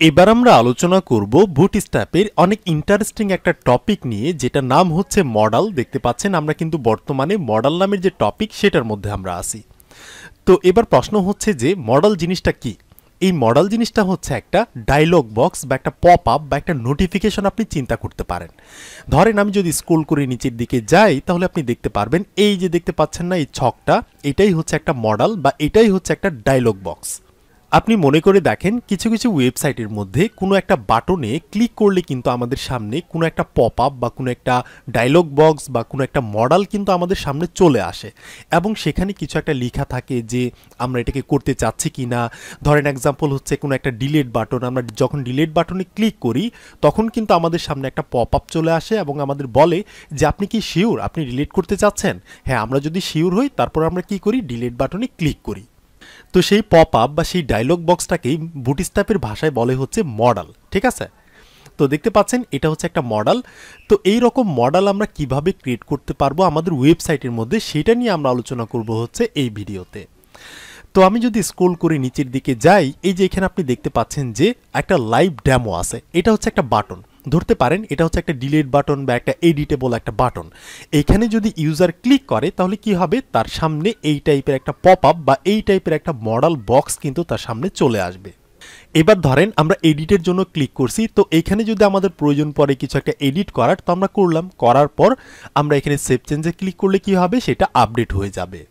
এবার আমরা আলোচনা করব বুটস্ট্র্যাপের অনেক ইন্টারেস্টিং একটা টপিক নিয়ে, যেটা নাম হচ্ছে মডাল। দেখতে পাচ্ছেন আমরা কিন্তু বর্তমানে মডাল নামের যে টপিক সেটার মধ্যে আমরা আছি। তো এবার প্রশ্ন হচ্ছে যে মডাল জিনিসটা কি। এই মডাল জিনিসটা হচ্ছে একটা ডায়লগ বক্স বা একটা পপ আপ বা একটা নোটিফিকেশন আপনি চিন্তা করতে পারেন। ধরেন আমি যদি স্ক্রল করে নিচের দিকে যাই তাহলে আপনি দেখতে পারবেন এই যে দেখতে পাচ্ছেন না এই ছকটা, এটাই হচ্ছে একটা মডাল বা এটাই হচ্ছে একটা ডায়লগ বক্স। আপনি মনে করে দেখেন কিছু কিছু ওয়েবসাইটের মধ্যে কোনো একটা বাটনে ক্লিক করলে কিন্তু আমাদের সামনে কোনো একটা পপ আপ বা কোনো একটা ডায়লগ বক্স বা কোনো একটা মডেল কিন্তু আমাদের সামনে চলে আসে এবং সেখানে কিছু একটা লেখা থাকে যে আমরা এটাকে করতে চাচ্ছি কি না। ধরেন এক্সাম্পল হচ্ছে কোনো একটা ডিলিট বাটন, আমরা যখন ডিলিট বাটনে ক্লিক করি তখন কিন্তু আমাদের সামনে একটা পপ আপ চলে আসে এবং আমাদের বলে যে আপনি কি শিওর আপনি ডিলিট করতে চাচ্ছেন। হ্যাঁ, আমরা যদি শিওর হই তারপর আমরা কি করি, ডিলিট বাটনে ক্লিক করি। তো সেই পপ আপ বা সেই ডায়লগ বক্সটাকেই বুটস্ট্র্যাপের ভাষায় বলে হচ্ছে মডেল। ঠিক আছে, তো দেখতে পাচ্ছেন এটা হচ্ছে একটা মডেল। তো এই রকম মডেল আমরা কিভাবে ক্রিয়েট করতে পারবো আমাদের ওয়েবসাইটের মধ্যে, সেটা নিয়ে আমরা আলোচনা করব হচ্ছে এই ভিডিওতে। তো আমি যদি স্ক্রল করে নিচের দিকে যাই, এই যে এখানে আপনি দেখতে পাচ্ছেন যে একটা লাইভ ডেমো আছে। এটা হচ্ছে একটা বাটন, ধরতে পারেন এটা হচ্ছে একটা ডিলিট বাটন বা একটা এডিটেবল একটা বাটন। এইখানে যদি ইউজার ক্লিক করে তাহলে কি হবে, তার সামনে এই টাইপের একটা পপ আপ বা এই টাইপের একটা মডেল বক্স কিন্তু তার সামনে চলে আসবে। এবার ধরেন আমরা এডিটের জন্য ক্লিক করছি, তো এইখানে যদি আমাদের প্রয়োজন পড়ে কিছু একটা এডিট করার, তো আমরা করলাম, করার পর আমরা এখানে সেভ চেঞ্জে ক্লিক করলে কি হবে, সেটা আপডেট হয়ে যাবে।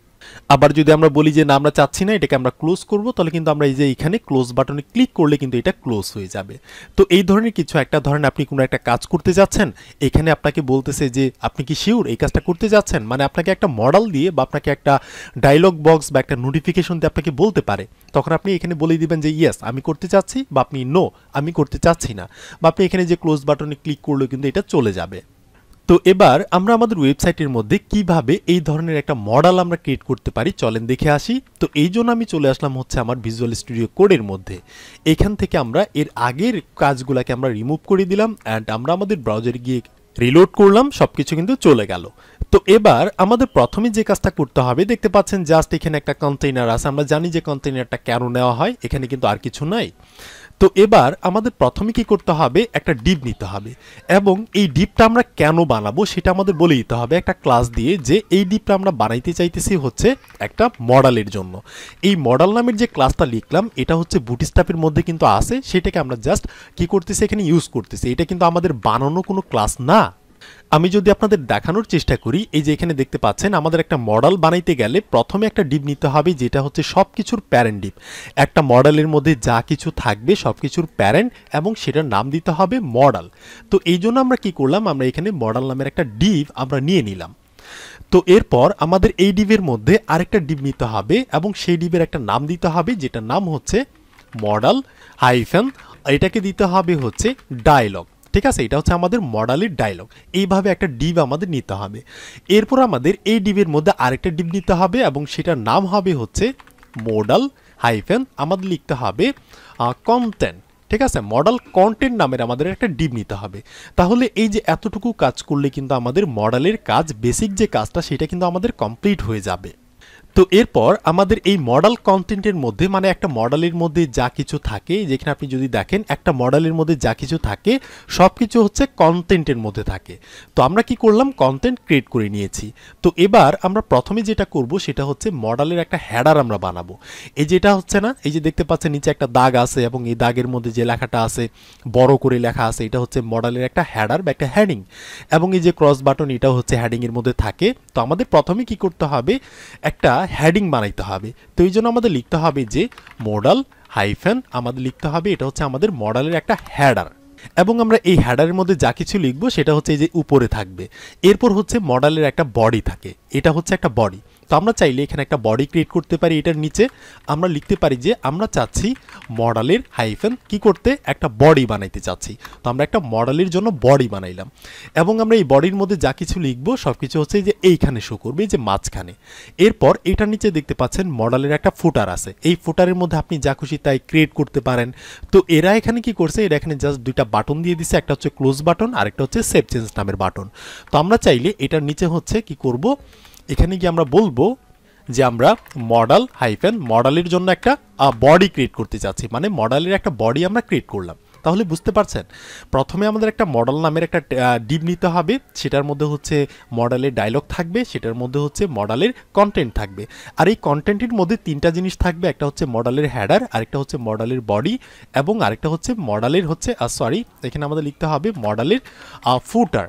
আবার যদি আমরা বলি যে না আমরা চাচ্ছি না, এটাকে আমরা ক্লোজ করব, তাহলে কিন্তু আমরা এই যে এখানে ক্লোজ বাটনে ক্লিক করলে কিন্তু এটা ক্লোজ হয়ে যাবে। তো এই ধরনের কিছু একটা, ধরেন আপনি কোনো একটা কাজ করতে যাচ্ছেন, এখানে আপনাকে বলতেছে যে আপনি কি শিওর এই কাজটা করতে যাচ্ছেন, মানে আপনাকে একটা মডেল দিয়ে বা আপনাকে একটা ডায়লগ বক্স বা একটা নোটিফিকেশন দিয়ে আপনাকে বলতে পারে। তখন আপনি এখানে বলে দিবেন যে ইয়েস আমি করতে চাচ্ছি, বা আপনি নো আমি করতে চাচ্ছি না, বা আপনি এখানে যে ক্লোজ বাটনে ক্লিক করলে কিন্তু এটা চলে যাবে। তো এবার আমরা আমাদের ওয়েবসাইটের মধ্যে কিভাবে এই ধরনের একটা মডেল আমরা ক্রিয়েট করতে পারি চলেন দেখে আসি। তো এই জন্য আমি চলে আসলাম হচ্ছে আমার ভিজুয়াল স্টুডিও কোডের মধ্যে। এখান থেকে আমরা এর আগের কাজগুলোকে আমরা রিমুভ করে দিলাম অ্যান্ড আমরা আমাদের ব্রাউজারে গিয়ে রিলোড করলাম, সবকিছু কিন্তু চলে গেল। তো এবার আমাদের প্রথমে যে কাজটা করতে হবে, দেখতে পাচ্ছেন জাস্ট এখানে একটা কন্টেইনার আছে। আমরা জানি যে কন্টেইনারটা কেন নেওয়া হয়, এখানে কিন্তু আর কিছু নাই। তো এবার আমাদের প্রথমে কি করতে হবে, একটা ডিপ নিতে হবে এবং এই ডিপটা আমরা কেন বানাবো সেটা আমাদের বলে দিতে হবে একটা ক্লাস দিয়ে, যে এই ডিপটা আমরা বানাইতে চাইতেছি হচ্ছে একটা মডেলের জন্য। এই মডেল নামের যে ক্লাসটা লিখলাম এটা হচ্ছে বুটস্ট্র্যাপের মধ্যে কিন্তু আছে, সেটাকে আমরা জাস্ট কি করতেছি এখানে ইউজ করতেছি। এটা কিন্তু আমাদের বানানো কোনো ক্লাস না। আমি যদি আপনাদের দেখানোর চেষ্টা করি, এই যে এখানে দেখতে পাচ্ছেন আমাদের একটা মডেল বানাইতে গেলে প্রথমে একটা ডিপ নিতে হবে, যেটা হচ্ছে সব কিছুর প্যারেন্ট ডিপ। একটা মডেলের মধ্যে যা কিছু থাকবে সব কিছুর প্যারেন্ট, এবং সেটার নাম দিতে হবে মডেল। তো এই জন্য আমরা কি করলাম, আমরা এখানে মডেল নামের একটা ডিপ আমরা নিয়ে নিলাম। তো এরপর আমাদের এই ডিপের মধ্যে আরেকটা ডিপ নিতে হবে এবং সেই ডিপের একটা নাম দিতে হবে, যেটার নাম হচ্ছে মডেল হাইফেন, এটাকে দিতে হবে হচ্ছে ডায়লগ। ঠিক আছে, এটা হচ্ছে আমাদের মডেলের ডায়লগ। এইভাবে একটা ডিপ আমাদের নিতে হবে। এরপর আমাদের এই ডিপের মধ্যে আরেকটা ডিপ নিতে হবে এবং সেটার নাম হবে হচ্ছে মডেল হাইফেন, আমাদের লিখতে হবে কন্টেন্ট। ঠিক আছে, মডেল কন্টেন্ট নামের আমাদের একটা ডিপ নিতে হবে। তাহলে এই যে এতটুকু কাজ করলে কিন্তু আমাদের মডেলের কাজ, বেসিক যে কাজটা সেটা কিন্তু আমাদের কমপ্লিট হয়ে যাবে। তো এরপর আমাদের এই মডেল কন্টেন্টের মধ্যে, মানে একটা মডেলের মধ্যে যা কিছু থাকে, যেখানে আপনি যদি দেখেন একটা মডেলের মধ্যে যা কিছু থাকে সব কিছু হচ্ছে কন্টেন্টের মধ্যে থাকে। তো আমরা কি করলাম, কন্টেন্ট ক্রিয়েট করে নিয়েছি। তো এবার আমরা প্রথমে যেটা করব সেটা হচ্ছে মডেলের একটা হেডার আমরা বানাবো। এই যেটা হচ্ছে না, এই যে দেখতে পাচ্ছেন নিচে একটা দাগ আছে এবং এই দাগের মধ্যে যে লেখাটা আছে বড় করে লেখা আছে, এটা হচ্ছে মডেলের একটা হেডার বা একটা হেডিং, এবং এই যে ক্রস বাটন এটাও হচ্ছে হেডিংয়ের মধ্যে থাকে। তো আমাদের প্রথমে কি করতে হবে, একটা হেডিং বানাইতে হবে। তো এই জন্য আমাদের লিখতে হবে যে মডেল হাইফেন, আমাদের লিখতে হবে এটা হচ্ছে আমাদের মডেলের একটা হেডার, এবং আমরা এই হেডারের মধ্যে যা কিছু লিখবো সেটা হচ্ছে এই যে উপরে থাকবে। এরপর হচ্ছে মডেলের একটা বডি থাকে, এটা হচ্ছে একটা বডি। তো আমরা চাইলে এখানে একটা বডি ক্রিয়েট করতে পারি। এটার নিচে আমরা লিখতে পারি যে আমরা চাচ্ছি মডেলের হাইফেন কি করতে, একটা বডি বানাইতে চাচ্ছি। তো আমরা একটা মডেলের জন্য বডি বানাইলাম এবং আমরা এই বডির মধ্যে যা কিছু লিখবো সব কিছু হচ্ছে যে এইখানে শো করবে, যে মাঝখানে। এরপর এটার নিচে দেখতে পাচ্ছেন মডেলের একটা ফুটার আছে, এই ফুটারের মধ্যে আপনি যা খুশি তাই ক্রিয়েট করতে পারেন। তো এরা এখানে কি করছে, এরা এখানে জাস্ট দুইটা বাটন দিয়ে দিছে, একটা হচ্ছে ক্লোজ বাটন আর একটা হচ্ছে সেভ চেঞ্জ নামের বাটন। তো আমরা চাইলে এটার নিচে হচ্ছে কি করব, এখানে গিয়ে আমরা বলবো যে আমরা মডাল হাইফেন মডালের জন্য একটা বডি ক্রিয়েট করতে চাচ্ছি, মানে মডালের একটা বডি আমরা ক্রিয়েট করলাম। তাহলে বুঝতে পারছেন, প্রথমে আমাদের একটা মডেল নামের একটা ডিভ নিতে হবে, সেটার মধ্যে হচ্ছে মডেলের ডায়লগ থাকবে, সেটার মধ্যে হচ্ছে মডেলের কন্টেন্ট থাকবে। আর এই কন্টেন্টের মধ্যে তিনটা জিনিস থাকবে, একটা হচ্ছে মডেলের হেডার, আরেকটা হচ্ছে মডেলের বডি, এবং আরেকটা হচ্ছে মডেলের হচ্ছে এখানে আমাদের লিখতে হবে মডেলের ফুটার।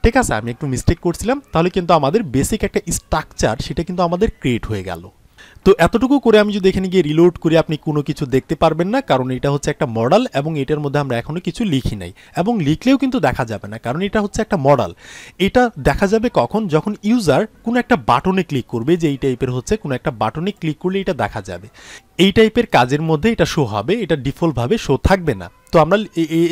ঠিক আছে, আমি একটু মিস্টেক করছিলাম। তাহলে কিন্তু আমাদের বেসিক একটা স্ট্রাকচার সেটা কিন্তু আমাদের ক্রিয়েট হয়ে গেল। তো এতটুকু করে আমি যদি এখানে গিয়ে রিলোড করি, আপনি কোনো কিছু দেখতে পারবেন না, কারণ এটা হচ্ছে একটা মডেল এবং এটার মধ্যে আমরা এখনো কিছু লিখি নাই, এবং লিখলেও কিন্তু দেখা যাবে না, কারণ এটা হচ্ছে একটা মডেল। এটা দেখা যাবে কখন, যখন ইউজার কোনো একটা বাটনে ক্লিক করবে, যে এই টাইপের হচ্ছে কোনো একটা বাটনে ক্লিক করলে এটা দেখা যাবে। এই টাইপের কাজের মধ্যে এটা শো হবে, এটা ডিফল্টভাবে শো থাকবে না। তো আমরা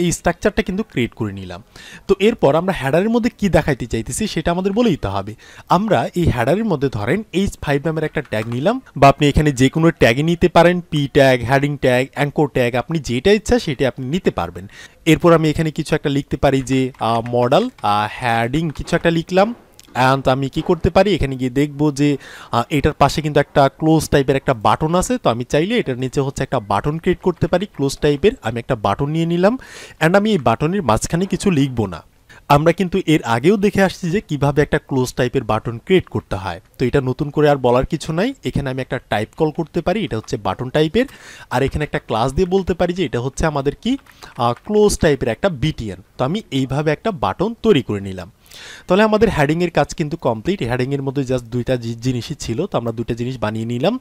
এই স্ট্রাকচারটা কিন্তু ক্রিয়েট করে নিলাম। তো এরপর আমরা হেডারের মধ্যে কি দেখাইতে চাইতেছি সেটা আমাদের বলে দিতে হবে। আমরা এই হেডারের মধ্যে ধরেন H5 নামের একটা ট্যাগ নিলাম, বা আপনি এখানে যে কোনো ট্যাগে নিতে পারেন, P tag, heading tag, anchor tag, আপনি যেটা ইচ্ছা সেটা আপনি নিতে পারবেন। এরপর আমি এখানে কিছু একটা লিখতে পারি, যে মডেল হেডিং কিছু একটা লিখলাম। অ্যান্ড আমি কি করতে পারি, এখানে গিয়ে দেখবো যে এটার পাশে কিন্তু একটা ক্লোজ টাইপের একটা বাটন আছে। তো আমি চাইলে এটার নিচে হচ্ছে একটা বাটন ক্রিয়েট করতে পারি ক্লোজ টাইপের। আমি একটা বাটন নিয়ে নিলাম, অ্যান্ড আমি এই বাটনের মাঝখানে কিছু লিখবো না। আমরা কিন্তু এর আগেও দেখে আসছি যে কিভাবে একটা ক্লোজ টাইপের বাটন ক্রিয়েট করতে হয়। তো এটা নতুন করে আর বলার কিছু নাই। এখানে আমি একটা টাইপ কল করতে পারি, এটা হচ্ছে বাটন টাইপের। আর এখানে একটা ক্লাস দিয়ে বলতে পারি যে এটা হচ্ছে আমাদের কি ক্লোজ টাইপের একটা বিটিএন। তো আমি এইভাবে একটা বাটন তৈরি করে নিলাম। তাহলে আমাদের হেডিংয়ের কাজ কিন্তু কমপ্লিট। হেডিংয়ের মধ্যে জাস্ট দুইটা জিনিসই ছিল, তো আমরা দুইটা জিনিস বানিয়ে নিলাম।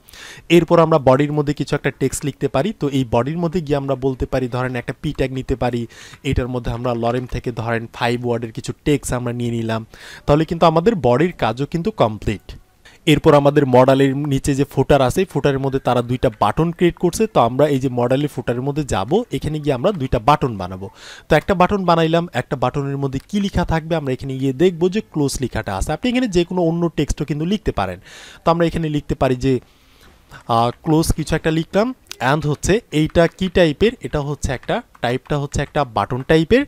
এরপর আমরা বডির মধ্যে কিছু একটা টেক্সট লিখতে পারি। তো এই বডির মধ্যে গিয়ে আমরা বলতে পারি, ধরেন একটা পি ট্যাগ নিতে পারি, এটার মধ্যে আমরা লরেম থেকে ধরেন 5 ওয়ার্ডের কিছু টেক্সট আমরা নিয়ে নিলাম। তাহলে কিন্তু আমাদের বডির কাজও কিন্তু কমপ্লিট। এরপর আমাদের মডেলের নিচে যে ফুটার আছে, ফুটারের মধ্যে তারা দুইটা বাটন ক্রিয়েট করছে। তো আমরা এই যে মডেলের ফুটারের মধ্যে যাব, এখানে গিয়ে আমরা দুইটা বাটন বানাবো। তো একটা বাটন বানাইলাম, একটা বাটনের মধ্যে কি লেখা থাকবে আমরা এখানে গিয়ে দেখবো যে ক্লোজ লেখাটা আছে। আপনি এখানে যে কোনো অন্য টেক্সটও কিন্তু লিখতে পারেন। তো আমরা এখানে লিখতে পারি যে ক্লোজ কিছু একটা লিখলাম, অ্যান্ড হচ্ছে এইটা কি টাইপের, এটা হচ্ছে একটা টাইপটা হচ্ছে একটা বাটন টাইপের।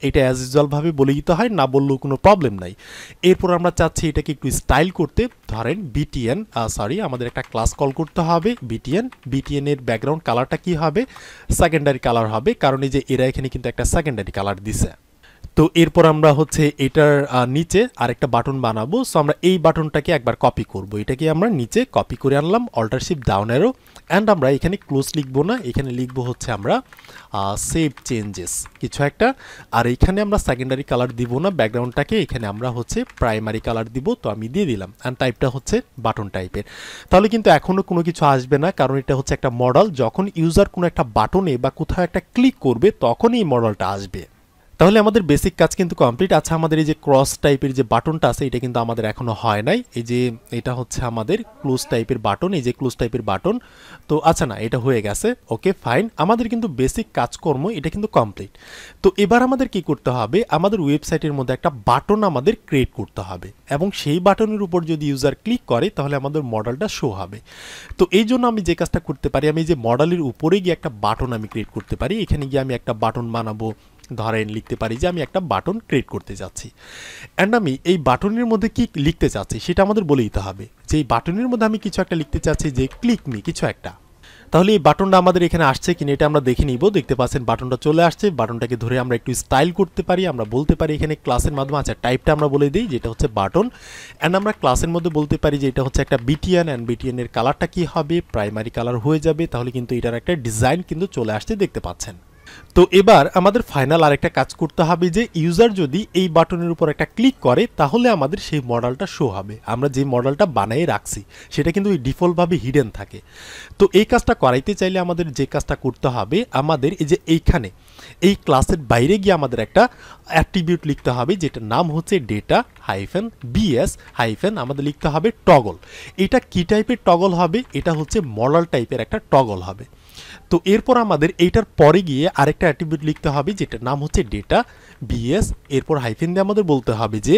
এটা অ্যাজ ইউজুয়ালভাবে বলে দিতে হয়, না বললেও কোনো প্রবলেম নাই। এরপর আমরা চাচ্ছি এটাকে একটু স্টাইল করতে, ধরেন বিটিএন আমাদের একটা ক্লাস কল করতে হবে বিটিএন এর ব্যাকগ্রাউন্ড কালারটা কি হবে, সেকেন্ডারি কালার হবে, কারণ এই যে এরা এখানে কিন্তু একটা সেকেন্ডারি কালার দিছে। তো এরপর আমরা হচ্ছে এটার নিচে আরেকটা বাটন বানাবো। সো আমরা এই বাটনটাকে একবার কপি করব, এটাকে আমরা নিচে কপি করে আনলাম, alter shift down arrow, and আমরা এখানে ক্লোজ লিখবো না, এখানে লিখবো হচ্ছে আমরা সেভ চেঞ্জেস কিছু একটা। আর এখানে আমরা সেকেন্ডারি কালার দিব না ব্যাকগ্রাউন্ডটাকে, এখানে আমরা হচ্ছে প্রাইমারি কালার দিব। তো আমি দিয়ে দিলাম, অ্যান্ড টাইপটা হচ্ছে বাটন টাইপের। তাহলে কিন্তু এখনও কোনো কিছু আসবে না, কারণ এটা হচ্ছে একটা মডেল। যখন ইউজার কোনো একটা বাটনে বা কোথাও একটা ক্লিক করবে তখন এই মডেলটা আসবে। তাহলে আমাদের বেসিক কাজ কিন্তু কমপ্লিট। আচ্ছা, আমাদের এই যে ক্রস টাইপের যে বাটনটা আছে, এটা কিন্তু আমাদের এখনো হয় নাই। এই যে এটা হচ্ছে আমাদের ক্লোজ টাইপের বাটন, এই যে ক্লোজ টাইপের বাটন। তো আচ্ছা না, এটা হয়ে গেছে, ওকে ফাইন। আমাদের কিন্তু বেসিক কাজকর্ম এটা কিন্তু কমপ্লিট। তো এবার আমাদের কি করতে হবে, আমাদের ওয়েবসাইটের মধ্যে একটা বাটন আমাদের ক্রিয়েট করতে হবে, এবং সেই বাটনের উপর যদি ইউজার ক্লিক করে তাহলে আমাদের মডেলটা শো হবে। তো এই জন্য আমি যে কাজটা করতে পারি, আমি যে মডেলের উপরে গিয়ে একটা বাটন আমি ক্রিয়েট করতে পারি। এখানে গিয়ে আমি একটা বাটন বানাবো, ধরেন লিখতে পারি যে আমি একটা বাটন ক্রিয়েট করতে যাচ্ছি, অ্যান্ড আমি এই বাটনের মধ্যে কি লিখতে চাচ্ছি সেটা আমাদের বলে দিতে হবে। যে এই বাটনের মধ্যে আমি কিছু একটা লিখতে চাচ্ছি, যে ক্লিক মি কিছু একটা। তাহলে এই বাটনটা আমাদের এখানে আসছে কিনা এটা আমরা দেখে নিব। দেখতে পাচ্ছেন বাটনটা চলে আসছে। বাটনটাকে ধরে আমরা একটু স্টাইল করতে পারি, আমরা বলতে পারি এখানে ক্লাসের মাধ্যমে, আচ্ছা টাইপটা আমরা বলে দিই যেটা হচ্ছে বাটন, অ্যান্ড আমরা ক্লাসের মধ্যে বলতে পারি যে এটা হচ্ছে একটা বিটিএন, অ্যান্ড বিটিএন এর কালারটা কি হবে, প্রাইমারি কালার হয়ে যাবে। তাহলে কিন্তু এটার একটা ডিজাইন কিন্তু চলে আসছে, দেখতে পাচ্ছেন। তো এবার আমাদের ফাইনাল আরেকটা কাজ করতে হবে, যে ইউজার যদি এই বাটনের উপর একটা ক্লিক করে তাহলে আমাদের সেই মডেলটা শো হবে। আমরা যে মডেলটা বানিয়ে রাখছি সেটা কিন্তু ডিফল্টভাবে হিডেন থাকে। তো এই কাজটা করাইতে চাইলে আমাদের যে কাজটা করতে হবে, আমাদের এই যে এইখানে এই ক্লাসের বাইরে গিয়ে আমাদের একটা অ্যাট্রিবিউট লিখতে হবে, যেটার নাম হচ্ছে ডেটা হাইফেন বিএস হাইফেন আমাদের লিখতে হবে টগল। এটা কি টাইপের টগল হবে, এটা হচ্ছে মডেল টাইপের একটা টগল হবে। তো এরপর আমাদের এইটার পরে গিয়ে আরেকটা অ্যাট্রিবিউট লিখতে হবে, যেটার নাম হচ্ছে ডেটা বিএস, এরপর হাইফেন দিয়ে আমাদের বলতে হবে যে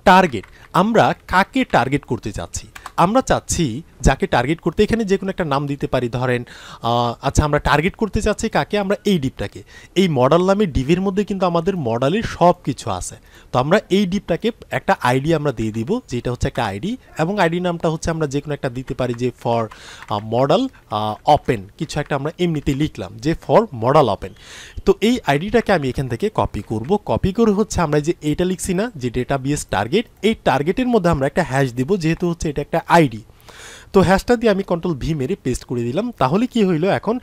টার্গেট। আমরা কাকে টার্গেট করতে চাচ্ছি, আমরা চাচ্ছি যাকে টার্গেট করতে এখানে যে কোনো একটা নাম দিতে পারি, ধরেন আচ্ছা আমরা টার্গেট করতে চাচ্ছি কাকে, আমরা এই ডিপটাকে। এই মডাল নামে ডিপের মধ্যে কিন্তু আমাদের মডালের সব কিছু আছে। তো আমরা এই ডিপটাকে একটা আইডি আমরা দিয়ে দিব, যেটা হচ্ছে একটা আইডি, এবং আইডি নামটা হচ্ছে আমরা যে কোনো একটা দিতে পারি, যে ফর মডাল ওপেন কিছু একটা আমরা এমনিতেই লিখলাম যে ফর মডাল ওপেন। তো এই আইডিটাকে আমি এখান থেকে কপি করব, কপি করে হচ্ছে আমরা যে এইটা লিখছি না যে ডেটাবেস টার্গেট, এই টার্গেটের মধ্যে আমরা একটা হ্যাশ দিব, যেহেতু হচ্ছে এটা একটা আইডি। তো হ্যাশটা দিয়ে আমি কন্ট্রোল ভি মেরে পেস্ট করে দিলাম। তাহলে কি হইলো, এখন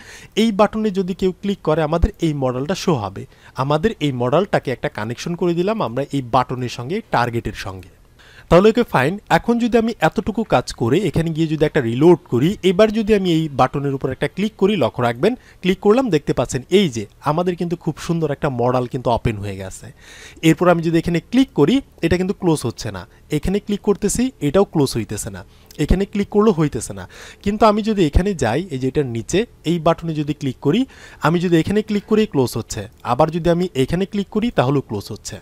এই বাটনে যদি কেউ ক্লিক করে আমাদের এই মডেলটা শো হবে। আমাদের এই মডেলটাকে একটা কানেকশন করে দিলাম আমরা এই বাটনের সঙ্গে, টার্গেটের সঙ্গে। তাহলে ওকে ফাইন। এখন যদি আমি এতটুকু কাজ করে এখানে গিয়ে যদি একটা রিলোড করি, এবার যদি আমি এই বাটনের উপর একটা ক্লিক করি, লক্ষ্য রাখবেন ক্লিক করলাম, দেখতে পাচ্ছেন এই যে আমাদের কিন্তু খুব সুন্দর একটা মডেল কিন্তু ওপেন হয়ে গেছে। এরপর আমি যদি এখানে ক্লিক করি, এটা কিন্তু ক্লোজ হচ্ছে না। এখানে ক্লিক করতেছি, এটাও ক্লোজ হইতেছে না। এখানে ক্লিক করলেও হইতেছে না। কিন্তু আমি যদি এখানে যাই, এই যে এটার নিচে এই বাটনে যদি ক্লিক করি, আমি যদি এখানে ক্লিক করি ক্লোজ হচ্ছে, আবার যদি আমি এখানে ক্লিক করি তাহলেও ক্লোজ হচ্ছে।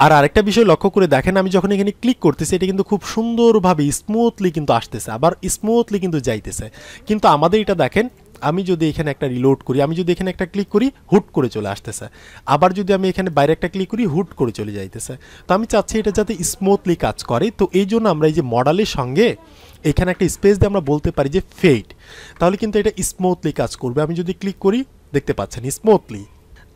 আর আরেকটা বিষয় লক্ষ্য করে দেখেন, আমি যখন এখানে ক্লিক করতেছি এটা কিন্তু খুব সুন্দরভাবে স্মুথলি কিন্তু আসতেছে, আবার স্মুথলি কিন্তু যাইতেছে। কিন্তু আমাদের এটা দেখেন, আমি যদি এখানে একটা রিলোড করি, আমি যদি এখানে একটা ক্লিক করি, হুট করে চলে আসতেছে। আবার যদি আমি এখানে বাইরে একটা ক্লিক করি, হুট করে চলে যাইতেছে। তো আমি চাচ্ছি এটা যাতে স্মুথলি কাজ করে। তো এই জন্য আমরা এই যে মডেলের সঙ্গে এখানে একটা স্পেস দিয়ে আমরা বলতে পারি যে ফেড, তাহলে কিন্তু এটা স্মুথলি কাজ করবে। আমি যদি ক্লিক করি, দেখতে পাচ্ছেন স্মুথলি।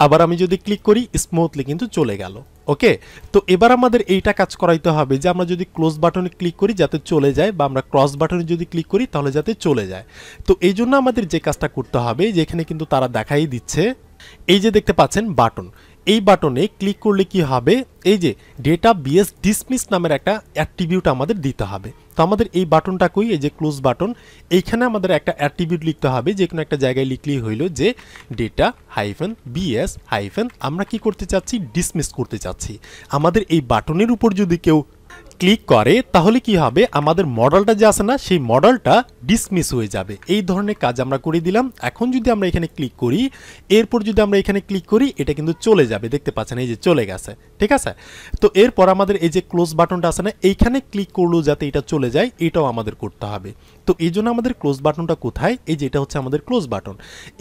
আবার আমি যদি ক্লিক করি, স্মুথলি কিন্তু চলে গেল। ওকে, তো এবার আমাদের এইটা কাজ করাইতে হবে যে আমরা যদি ক্লোজ বাটনে ক্লিক করি যাতে চলে যায়, বা আমরা ক্রস বাটনে যদি ক্লিক করি তাহলে যাতে চলে যায়। তো এই জন্য আমাদের যে কাজটা করতে হবে, যেখানে কিন্তু তারা দেখাই দিচ্ছে, এই যে দেখতে পাচ্ছেন বাটন, এই বাটনে ক্লিক করলে কি হবে, এই যে ডেটাবেস ডিসমিস নামের একটা অ্যাট্রিবিউট আমাদের দিতে হবে। তো আমাদের এই বাটনটা কই, এই যে ক্লোজ বাটন, এইখানে আমাদের একটা অ্যাট্রিবিউট লিখতে হবে, যে কোনো একটা জায়গায় লিখলেই হইল যে ডেটা হাইফেন বিএস হাইফেন আমরা কি করতে চাচ্ছি, ডিসমিস করতে চাচ্ছি। আমাদের এই বাটনের উপর যদি কেউ ক্লিক করে তাহলে কি হবে, আমাদের মডেলটা যে আছে না সেই মডেলটা ডিসমিস হয়ে যাবে। এই ধরনের কাজ আমরা করে দিলাম। এখন যদি আমরা এখানে ক্লিক করি, এরপর যদি আমরা এখানে ক্লিক করি, এটা কিন্তু চলে যাবে, দেখতে পাচ্ছেন এই যে চলে গেছে। ঠিক আছে, তো এরপর আমাদের এই যে ক্লোজ বাটনটা আছে না, এইখানে ক্লিক করলেও যাতে এটা চলে যায়, এটাও আমাদের করতে হবে। তো এই জন্য আমাদের ক্লোজ বাটনটা কোথায়, এই যে এটা হচ্ছে আমাদের ক্লোজ বাটন।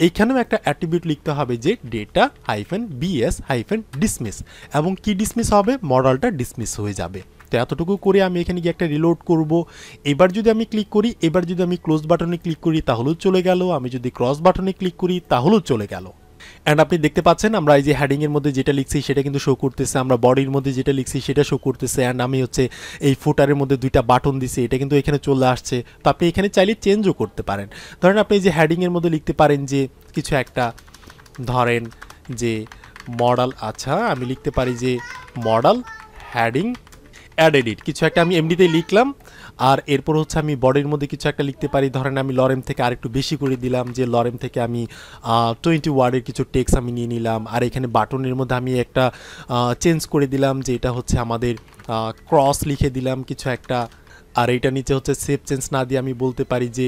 এইখানেও একটা অ্যাট্রিবিউট লিখতে হবে যে data hyphen BS hyphen dismiss, এবং কি ডিসমিস হবে, মডেলটা ডিসমিস হয়ে যাবে। তো এতটুকু করে আমি এখানে গিয়ে একটা রিলোড করব। এবার যদি আমি ক্লিক করি, এবার যদি আমি ক্লোজ বাটনে ক্লিক করি তাহলেও চলে গেল, আমি যদি ক্রস বাটনে ক্লিক করি তাহলেও চলে গেল। অ্যান্ড আপনি দেখতে পাচ্ছেন আমরা এই যে হেডিংয়ের মধ্যে যেটা লিখছি সেটা কিন্তু শো করতেছে, আমরা বডির মধ্যে যেটা লিখছি সেটা শো করতেছে, অ্যান্ড আমি হচ্ছে এই ফুটারের মধ্যে দুইটা বাটন দিছি, এটা কিন্তু এখানে চলে আসছে। তো আপনি এখানে চাইলে চেঞ্জও করতে পারেন। ধরেন আপনি এই যে হেডিংয়ের মধ্যে লিখতে পারেন যে কিছু একটা, ধরেন যে মডেল, আচ্ছা আমি লিখতে পারি যে মডেল হেডিং অ্যাড এডিট কিছু একটা আমি এমনিতেই লিখলাম। আর এরপর হচ্ছে আমি বডির মধ্যে কিছু একটা লিখতে পারি, ধরেন আমি লরেম থেকে আরেকটু বেশি করে দিলাম, যে লরেম থেকে আমি 20 ওয়ার্ডের কিছু টেক্সট আমি নিয়ে নিলাম। আর এখানে বাটনের মধ্যে আমি একটা চেঞ্জ করে দিলাম, যে এটা হচ্ছে আমাদের ক্রস লিখে দিলাম কিছু একটা। আর এইটা নিচে হচ্ছে সেভ চেঞ্জ না দিয়ে আমি বলতে পারি যে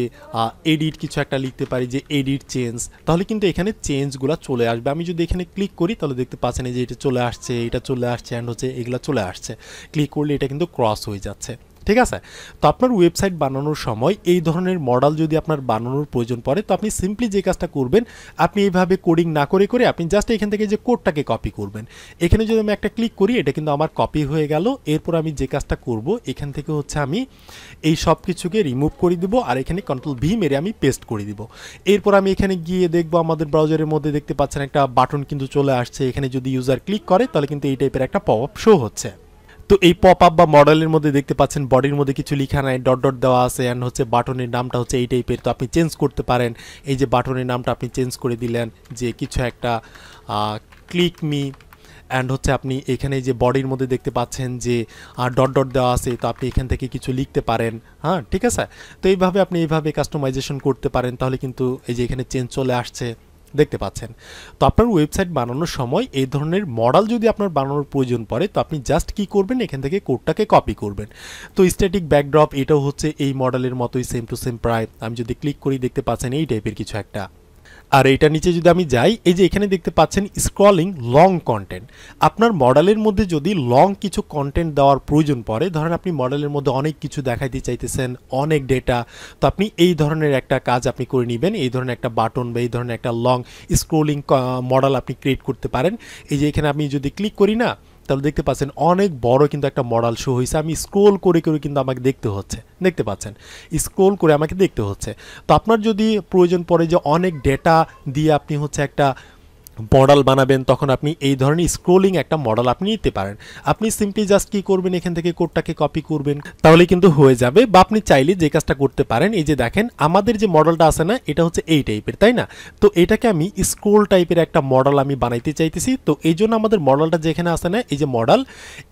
এডিট কিছু একটা লিখতে পারি, যে এডিট চেঞ্জ। তাহলে কিন্তু এখানে চেঞ্জগুলো চলে আসবে। আমি যদি এখানে ক্লিক করি তাহলে দেখতে পাচ্ছেন যে এটা চলে আসছে, এটা চলে আসছে, অ্যান্ড হচ্ছে এগুলো চলে আসছে। ক্লিক করলে এটা কিন্তু ক্রস হয়ে যাচ্ছে। ঠিক আছে, তো আপনার ওয়েবসাইট বানানোর সময় এই ধরনের মডেল যদি আপনার বানানোর প্রয়োজন পড়ে, তো আপনি সিম্পলি যে কাজটা করবেন, আপনি এইভাবে কোডিং না করে করে আপনি জাস্ট এখান থেকে যে কোডটাকে কপি করবেন। এখানে যদি আমি একটা ক্লিক করি, এটা কিন্তু আমার কপি হয়ে গেল। এরপর আমি যে কাজটা করব, এখান থেকে হচ্ছে আমি এই সব কিছুকে রিমুভ করে দিব, আর এখানে কন্ট্রোল ভি মেরে আমি পেস্ট করে দিব। এরপর আমি এখানে গিয়ে দেখব আমাদের ব্রাউজারের মধ্যে দেখতে পাচ্ছেন একটা বাটন কিন্তু চলে আসছে। এখানে যদি ইউজার ক্লিক করে তাহলে কিন্তু এই টাইপের একটা পপ আপ শো হচ্ছে। তো এই পপ আপ বা মডেলের মধ্যে দেখতে পাচ্ছেন বডির মধ্যে কিছু লেখা নাই, ডট ডট দেওয়া আছে, অ্যান্ড হচ্ছে বাটনের নামটা হচ্ছে এই টাইপের। তো আপনি চেঞ্জ করতে পারেন, এই যে বাটনের নামটা আপনি চেঞ্জ করে দিলেন যে কিছু একটা ক্লিক মি, অ্যান্ড হচ্ছে আপনি এখানে যে বডির মধ্যে দেখতে পাচ্ছেন যে ডট ডট দেওয়া আছে, তো আপনি এখান থেকে কিছু লিখতে পারেন। হ্যাঁ, ঠিক আছে, তো এইভাবে আপনি এইভাবে কাস্টমাইজেশন করতে পারেন। তাহলে কিন্তু এই যে এখানে চেঞ্জ চলে আসছে, দেখতে পাচ্ছেন। তো আপনার ওয়েবসাইট বানানোর সময় এই ধরনের মডেল যদি আপনার বানানোর প্রয়োজন পড়ে, তো আপনি জাস্ট কি করবেন, এখান থেকে কোডটাকে কপি করবেন। তো স্ট্যাটিক ব্যাকড্রপ এটাও হচ্ছে এই মডেলের মতোই সেম টু সেম প্রায়। আমি যদি ক্লিক করি দেখতে পাচ্ছেন এই টাইপের কিছু একটা। আর এইটা নিচে যদি আমি যাই, এই যে এখানে দেখতে পাচ্ছেন স্ক্রলিং লং কন্টেন্ট। আপনার মডেলের মধ্যে যদি লং কিছু কন্টেন্ট দেওয়ার প্রয়োজন পড়ে, ধরেন আপনি মডেলের মধ্যে অনেক কিছু দেখাইতে চাইতেছেন, অনেক ডেটা, তো আপনি এই ধরনের একটা কাজ আপনি করে নেবেন। এই ধরনের একটা বাটন বা এই ধরনের একটা লং স্ক্রলিং মডেল আপনি ক্রিয়েট করতে পারেন। এই যে এখানে আমি যদি ক্লিক করি না, তাহলে দেখতে পাচ্ছেন অনেক বড় কিন্তু একটা মডেল শো হয়েছে। আমি স্ক্রোল করে করে কিন্তু আমাকে দেখতে হচ্ছে, দেখতে পাচ্ছেন স্ক্রোল করে আমাকে দেখতে হচ্ছে। তো আপনার যদি প্রয়োজন পড়ে যে অনেক ডেটা দিয়ে আপনি হচ্ছে একটা মডেল বানাবেন, তখন আপনি এই ধরনের স্ক্রোলিং একটা মডেল আপনি নিতে পারেন। আপনি সিম্পলি জাস্ট কি করবেন, এখান থেকে কোডটাকে কপি করবেন, তাহলে কিন্তু হয়ে যাবে। বা আপনি চাইলে যে কাজটা করতে পারেন, এই যে দেখেন আমাদের যে মডেলটা আছে না, এটা হচ্ছে এই টাইপের, তাই না? তো এটাকে আমি স্ক্রোল টাইপের একটা মডেল আমি বানাইতে চাইতেছি। তো এই জন্য আমাদের মডেলটা যেখানে আছে না, এই যে মডেল,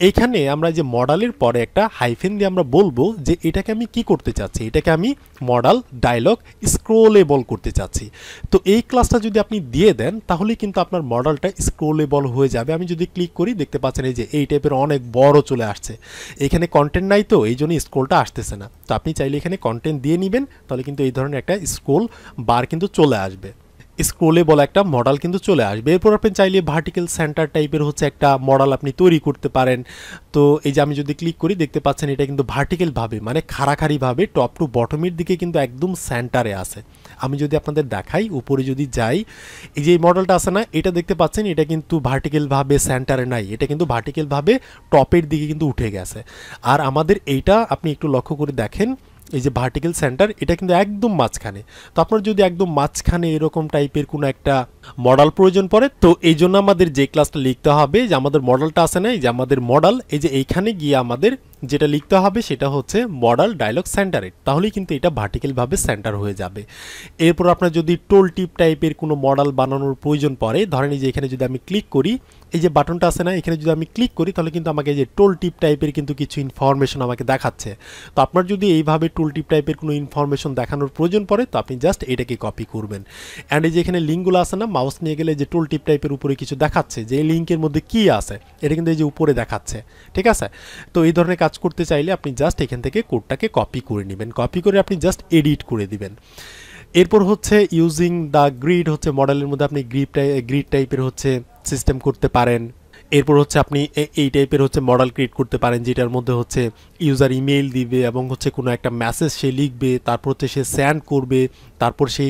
এইখানে আমরা যে মডেলের পরে একটা হাইফেন দিয়ে আমরা বলবো যে এটাকে আমি কি করতে চাচ্ছি, এটাকে আমি মডেল ডায়লগ স্ক্রোলেবল করতে চাচ্ছি। তো এই ক্লাসটা যদি আপনি দিয়ে দেন, তাহলে কিন্তু আপনার মডেলটা স্ক্রোলেবল হয়ে যাবে। আমি যদি ক্লিক করি, দেখতে পাচ্ছেন এই যে এই টাইপের অনেক বড় চলে আসছে। এখানে কন্টেন্ট নাই, তো এই জন্য স্ক্রোলটা আসতেছে না। তো আপনি চাইলে এখানে কন্টেন্ট দিয়ে নেবেন, তাহলে কিন্তু এই ধরনের একটা স্ক্রোল বার কিন্তু চলে আসবে, স্ক্রোলেবল একটা মডেল কিন্তু চলে আসবে। এরপর আপনি চাইলে ভার্টিক্যাল সেন্টার টাইপের হচ্ছে একটা মডেল আপনি তৈরি করতে পারেন। তো এই যে আমি যদি ক্লিক করি, দেখতে পাচ্ছেন এটা কিন্তু ভার্টিক্যালভাবে মানে খাড়াখাড়িভাবে টপ টু বটমের দিকে কিন্তু একদম সেন্টারে আছে। আমি যদি আপনাদের দেখাই, উপরে যদি যাই, এই যে এই মডেলটা আছে না, এটা দেখতে পাচ্ছেন এটা কিন্তু ভার্টিক্যালভাবে সেন্টারে নাই, এটা কিন্তু ভার্টিক্যালভাবে টপের দিকে কিন্তু উঠে গেছে। আর আমাদের এইটা আপনি একটু লক্ষ্য করে দেখেন, এই যে ভার্টিক্যাল সেন্টার, এটা কিন্তু একদম মাঝখানে। তো আপনার যদি একদম মাঝখানে এরকম টাইপের কোনো একটা মডেল প্রয়োজন পড়ে, তো এই জন্য আমাদের যে ক্লাসটা লিখতে হবে, যে আমাদের মডেলটা আছে না, এই যে আমাদের মডেল, এই যে এইখানে গিয়ে আমাদের যেটা লিখতে হবে সেটা হচ্ছে মডেল ডায়লগ সেন্টারেড, তাহলেই কিন্তু এটা ভার্টিক্যালভাবে সেন্টার হয়ে যাবে। এরপর আপনার যদি টোল টিপ টাইপের কোনো মডেল বানানোর প্রয়োজন পড়ে, ধরেন এই যে এখানে যদি আমি ক্লিক করি, এই যে বাটনটা আছে না, এখানে যদি আমি ক্লিক করি, তাহলে কিন্তু আমাকে এই যে টোল টিপ টাইপের কিন্তু কিছু ইনফরমেশন আমাকে দেখাচ্ছে। তো আপনার যদি এইভাবে টুল টিপ টাইপের কোনো ইনফরমেশন দেখানোর প্রয়োজন পড়ে, তো আপনি জাস্ট এটাকে কপি করবেন। অ্যান্ড এই যে এখানে লিঙ্কগুলো আছে না, মাউস নিয়ে গেলে যে টুল টিপ টাইপের উপরে কিছু দেখাচ্ছে যে এই লিঙ্কের মধ্যে কি আছে, এটা কিন্তু এই যে উপরে দেখাচ্ছে, ঠিক আছে? তো এই ধরনের কাজ করতে চাইলে আপনি জাস্ট এখান থেকে কোডটাকে কপি করে নেবেন, কপি করে আপনি জাস্ট এডিট করে দিবেন। এরপর হচ্ছে ইউজিং দ্য গ্রিড, হচ্ছে মডেলের মধ্যে আপনি গ্রিড টাইপের হচ্ছে সিস্টেম করতে পারেন। এরপর হচ্ছে আপনি এই টাইপের হচ্ছে মডেল ক্রিয়েট করতে পারেন, যেটার মধ্যে হচ্ছে ইউজার ইমেল দিবে এবং হচ্ছে কোনো একটা মেসেজ সে লিখবে, তারপর হচ্ছে সে সেন্ড করবে, তারপর সেই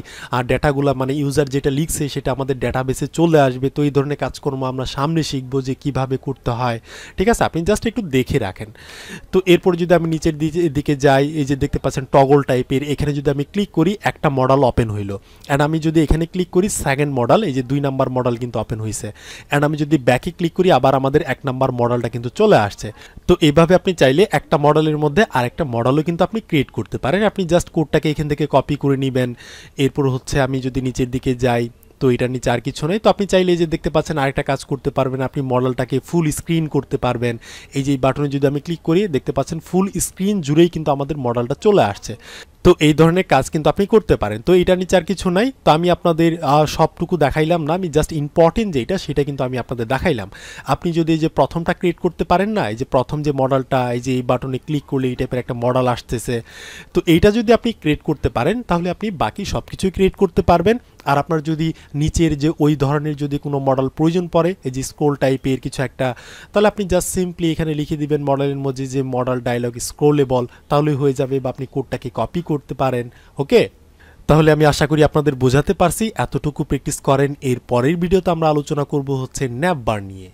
ডেটাগুলো মানে ইউজার যেটা লিখছে সেটা আমাদের ডেটাবেসে চলে আসবে। তো এই ধরনের কাজকর্ম আমরা সামনে শিখবো যে কিভাবে করতে হয়, ঠিক আছে? আপনি জাস্ট একটু দেখে রাখেন। তো এরপর যদি আমি নিচের দিকে যাই, এই যে দেখতে পাচ্ছেন টগল টাইপের, এখানে যদি আমি ক্লিক করি একটা মডেল ওপেন হইলো। অ্যান্ড আমি যদি এখানে ক্লিক করি সেকেন্ড মডেল, এই যে 2 নাম্বার মডেল কিন্তু ওপেন হয়েছে। অ্যান্ড আমি যদি ব্যাকে ক্লিক করি, আবার আমাদের 1 নাম্বার মডেলটা কিন্তু চলে আসছে। তো এইভাবে আপনি চাইলে একটা মডেলের মধ্যে আরেকটা মডেলও কিন্তু আপনি ক্রিয়েট করতে পারেন। আপনি জাস্ট কোডটাকে এখান থেকে কপি করে নেবেন। এরপর হচ্ছে আমি যদি নিচের দিকে যাই, তো এটার নিচে আর কিছু নেই। তো আপনি চাইলে যে দেখতে পাচ্ছেন আরেকটা কাজ করতে পারবেন, আপনি মডেলটাকে ফুল স্ক্রিন করতে পারবেন। এই যে এই বাটনে যদি আমি ক্লিক করি, দেখতে পাচ্ছেন ফুল স্ক্রিন জুড়েই কিন্তু আমাদের মডেলটা চলে আসছে। তো এই ধরনের কাজ কিন্তু আপনি করতে পারেন। তো এটার নিচে আর কিছু নাই। তো আমি আপনাদের সবটুকু দেখাইলাম না, আমি জাস্ট ইম্পর্টেন্ট যেটা সেটা কিন্তু আমি আপনাদের দেখাইলাম। আপনি যদি এই যে প্রথমটা ক্রিয়েট করতে পারেন না, এই যে প্রথম যে মডেলটা, এই যে এই বাটনে ক্লিক করলে এই টাইপের একটা মডেল আসতেছে, তো এইটা যদি আপনি ক্রিয়েট করতে পারেন, তাহলে আপনি বাকি সব কিছুই ক্রিয়েট করতে পারবেন। আর আপনার যদি নিচের যে ওই ধরনের যদি কোনো মডেল প্রয়োজন পড়ে, এই যে স্ক্রোল টাইপের কিছু একটা, তাহলে আপনি জাস্ট সিম্পলি এখানে লিখে দিবেন মডেলের মধ্যে যে মডেল ডায়লগ স্ক্রোলেবল, তাহলেই হয়ে যাবে। বা আপনি কোডটাকে কপি করতে পারেন। ওকে, তাহলে আমি আশা করি আপনাদের বোঝাতে পারছি। এতটুকু প্র্যাকটিস করেন। এর পরের ভিডিওতে আমরা আলোচনা করব হচ্ছে ন্যাপ বার নিয়ে।